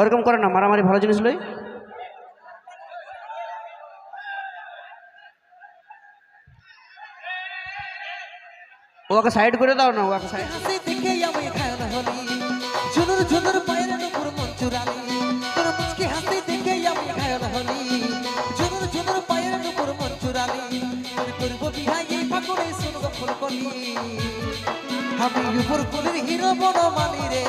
ওরকম করে না, মারামারি ভালো জিনিস লই। ওকে সাইড করে দাও না, ওকে সাইড। হাসি দেখে আমি ঘায়ল হলি, ঝুনুর ঝুনুর পায়ের নুপুর মন চুরালি। তোর মুচকি হাসি দেখে আমি ঘায়ল হলি, ঝুনুর ঝুনুর পায়ের নুপুর মন চুরালি। আমি করব বিহা এই ফাগুনে শুনব ফুলকলি, আমি উপর কুলের হিরো বনমালী রে।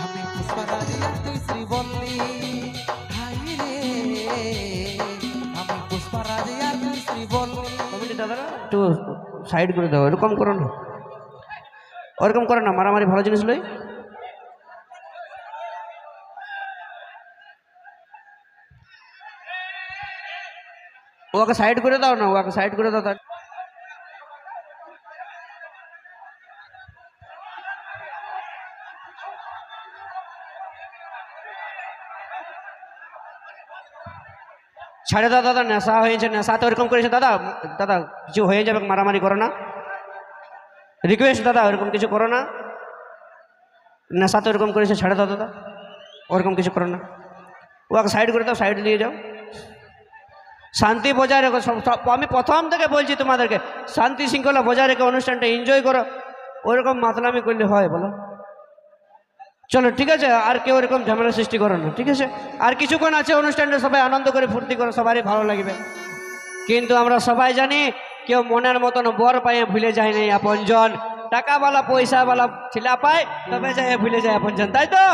আমি পুষ্পারাজ আর তুই শ্রীবল্লী, হাই রে আমি পুষ্পারাজ আর তুই শ্রীবল্লী। দাদারা একটু সাইড করে দাও, এরকম করো না, ওরকম করে না, মারামারি ভালো জিনিস লই। ওকে সাইড করে দাও না, ওকে সাইড করে দাও। ছাড়ে দাও দাদা, নেশা হয়েছে, নেশাতে ওরকম করেছে দাদা। দাদা কিছু হয়ে যাবে, মারামারি করো না, রিকোয়েস্ট দাদা, ওরকম কিছু করো না। নেশাতে ওরকম করেছে, ছাড়ে দাও দাদা, ওরকম কিছু করো না। ওকে সাইড করে দাও, সাইড দিয়ে যাও, শান্তি বজায় রেখো। আমি প্রথম থেকে বলছি তোমাদেরকে, শান্তি শৃঙ্খলা বজায় রেখে অনুষ্ঠানটা এনজয় করো। ওরকম মাতলামি করলে হয় বলো? চলো ঠিক আছে, আর কেউ এরকম ঝামেলা সৃষ্টি করো না, ঠিক আছে? আর কিছুক্ষণ আছে অনুষ্ঠানটা, সবাই আনন্দ করে ফুর্তি করো, সবারই ভালো লাগবে। কিন্তু আমরা সবাই জানি, কেউ মনের মতন বর পায়ে ভুলে যায় না আপনজন। টাকাওয়ালা পয়সাওয়ালা ছেলে পায়, তবে যায় ভুলে যায় আপনজন, তাই তো?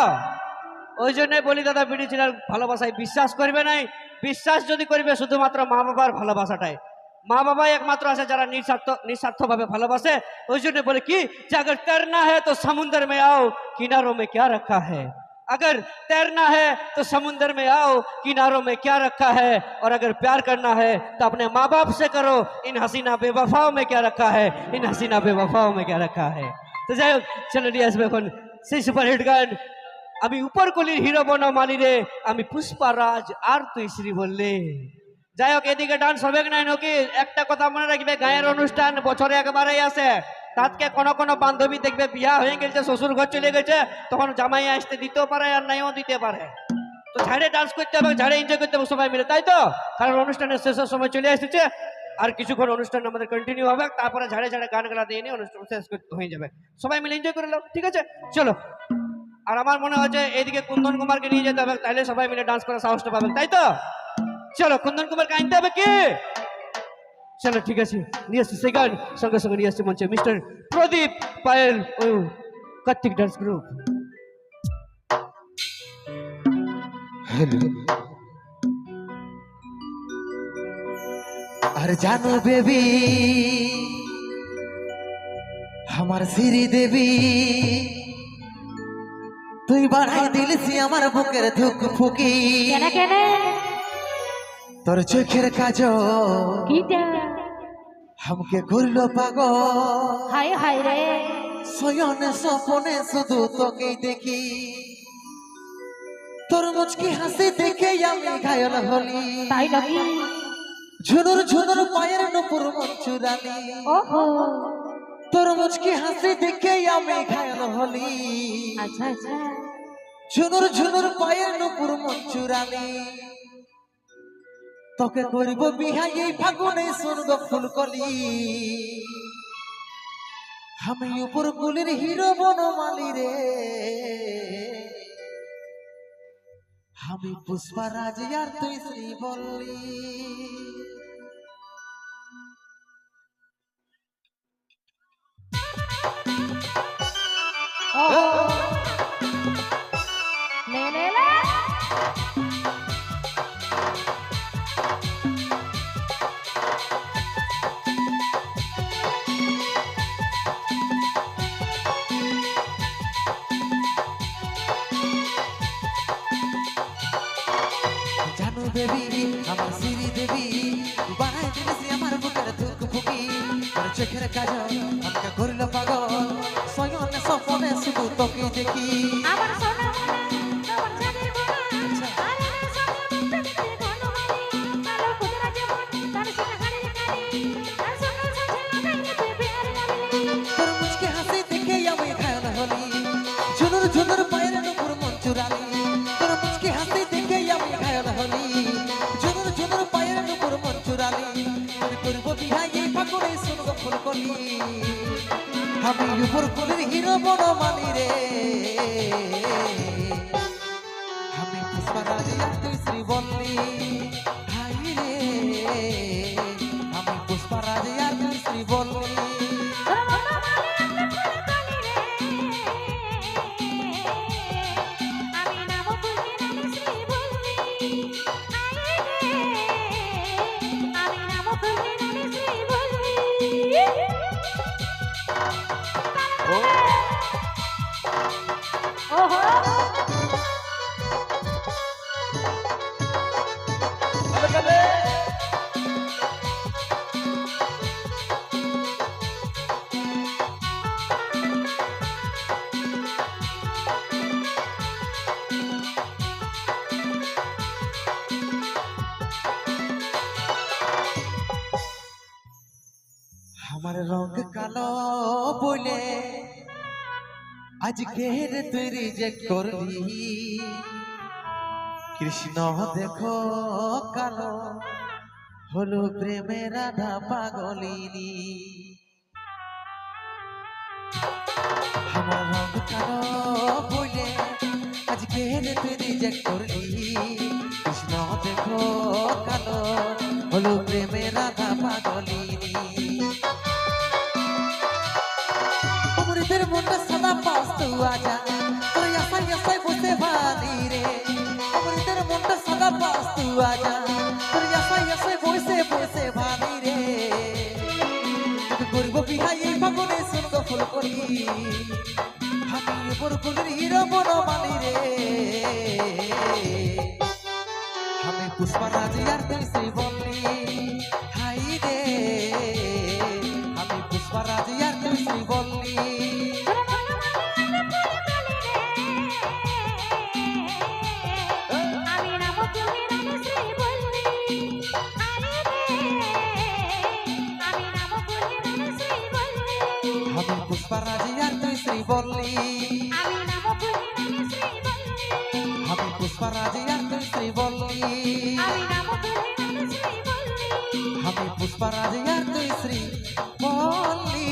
ওই জন্যই বলি দাদা, বিড়ি ছেলের ভালোবাসায় বিশ্বাস করবে নাই। বিশ্বাস যদি করবে শুধুমাত্র মা বাবার ভালোবাসাটাই। মা বাবাই একমাত্র আছে যারা নিঃস্বার্থভাবে ভালোবাসে। ওই জন্য বলে কি, যে अगर तैरना है तो समुंदर में आओ, किनारों में क्या रखा है। अगर तैरना है तो समुंदर में आओ, किनारों में क्या रखा है। और अगर प्यार करना है तो अपने माँ बाप से करो, इन हसीना बेवफाओं में क्या रखा है, इन हसीना बेवफाओं में क्या रखा है। তো যাই হোক, চলো নিয়ে আসবে এখন সেই সুপারহিট গান, আমি উপরকলির হিরো বনমালী রে, আমি পুষ্পারাজ আর তুই শ্রীবল্লী। যাই হোক, এদিকে ডান্স হবে না নাকি? একটা কথা মনে রাখবে, গায়ের অনুষ্ঠান বছরে একবারই আসে। তাতকে কোনো কোনো বান্ধবী দেখবে বিয়া হয়ে গেছে, শ্বশুর ঘর চলে গেছে, তখন জামাই আসতে দিতেও পারে আর নাইও দিতে পারে। তো ঝাড়ে ডান্স করতে হবে, ঝাড়ে এনজয় করতে হবে সবাই মিলে, তাই তো? কারণ অনুষ্ঠানের শেষের সময় চলে এসেছে, আর কিছুক্ষণ অনুষ্ঠান আমাদের কন্টিনিউ হবে, তারপরে ঝাড়ে ঝাড়ে গান গালা দিয়ে নিয়ে অনুষ্ঠান শেষ করতে হয়ে যাবে। সবাই মিলে এনজয় করে নাও, ঠিক আছে? চলো। আর আমার মনে হচ্ছে এইদিকে কুন্দন কুমারকে নিয়ে যেতে হবে, তাহলে সবাই মিলে ডান্স করার সাহসটা পাবে, তাই তো? চলো, কুন্দন কুমারকে আনতে হবে কি? চলো ঠিক আছে, নিয়ে আসছি সেই গান, সঙ্গে সঙ্গে নিয়ে আসছি মঞ্চে মিস্টার প্রদীপ পায়েল ও কার্তিক ডান্স গ্রুপ। আর জানো বেবি, আমার শ্রী দেবী, তুই বাড়াই দিলিস আমার বুকের ধুক ফুকি। তোর চোখের কাজল আমাকে করলো পাগল। হায় হায় রে, শয়নে স্বপনে শুধু তোকেই দেখি, তোর মুচকি হাসি দেখে আমি ঘায়ল হলি। তাই নাকি? ঝুনুর ঝুনুর পায়ের নুপুর মন চুরালি। ওহো, তোর মুচকি হাসি দেখে আমি ঘায়ল হলি। আচ্ছা আচ্ছা, ঝুনুর ঝুনুর পায়ের নুপুর মন চুরালি। তোকে করব বিহা এই ফাগুনে শুনব ফুলকলি, আমি উপর কুলের হিরো বনমালী রে। আমি পুষ্পারাজ আর তুই শ্রীবল্লী। ওহো, লে লে লে। জানো বেবি, আমার শ্রী দেবী, বানাই দিলিস আমার বুকের ধুক ফুকি। তোর চোখের কাজল আমাকে করলো পাগল, শয়নে স্বপনে শুধু তোকে দেখি। আমার সোনা মনে, তোমার চাঁদের বোনা, আরে না স্বপ্ন মুক্ত দেখতে ঘন হলি। কালো কুদরা যেমন, তার সেটা হারিয়ে কালি, তার সকাল সাথে লাগাইলে তুই বিহারে গালি। তোর মুচকি হাসি দেখে আমি ঘায়ল হলি। ঝুনুর ঝুনুর চুরালি তোর মুচকি হাসি দেখে আমি ঘায়ল হলি ঝুনুর ঝুনুর পায়ের নুপুর মন চুরালি আমি করব বিহা এই ফাগুনে শুনব ফুলকলি আমি উপর কুলের হিরো বড় মানি রে আমি পুষ্পারাজ আর তুই শ্রীবল্লী হাই রে আমি পুষ্পারাজ আর তুই শ্রীবল্লী আমার রঙ কালো বলে আজকের তুই রিজেক্ট করলি কৃষ্ণ দেখো কালো হলো প্রেমে রাধা পাগলিনী আমার রঙ কালো বলে আজকের তুই রিজেক্ট করলি কৃষ্ণ দেখো কালো হলো প্রেমে রাধা পাগলিনী অমৃতের মনটা সাদা পাস তু আজা তোর আশাই আশাই বসে ভালি রে অমৃতের মনটা সাদা পাস তু আজা তোর আশাই আশাই বসে বসে ভালি রে তোকে করবো বিহাই এই ফাগুনে শুনবো ফুল করি আমি উপর ফুলের হিরো বড় মালি রে আমি পুষ্পারাজ আর তুই শ্রীবল্লী হাই রে আমি পুষ্পারাজ আর তুই শ্রীবল্লী আমি পুষ্পারাজ আর তুই শ্রীবল্লী আমি পুষ্পারাজ আর তুই শ্রীবল্লী আমি পুষ্পারাজ আর তুই শ্রীবল্লী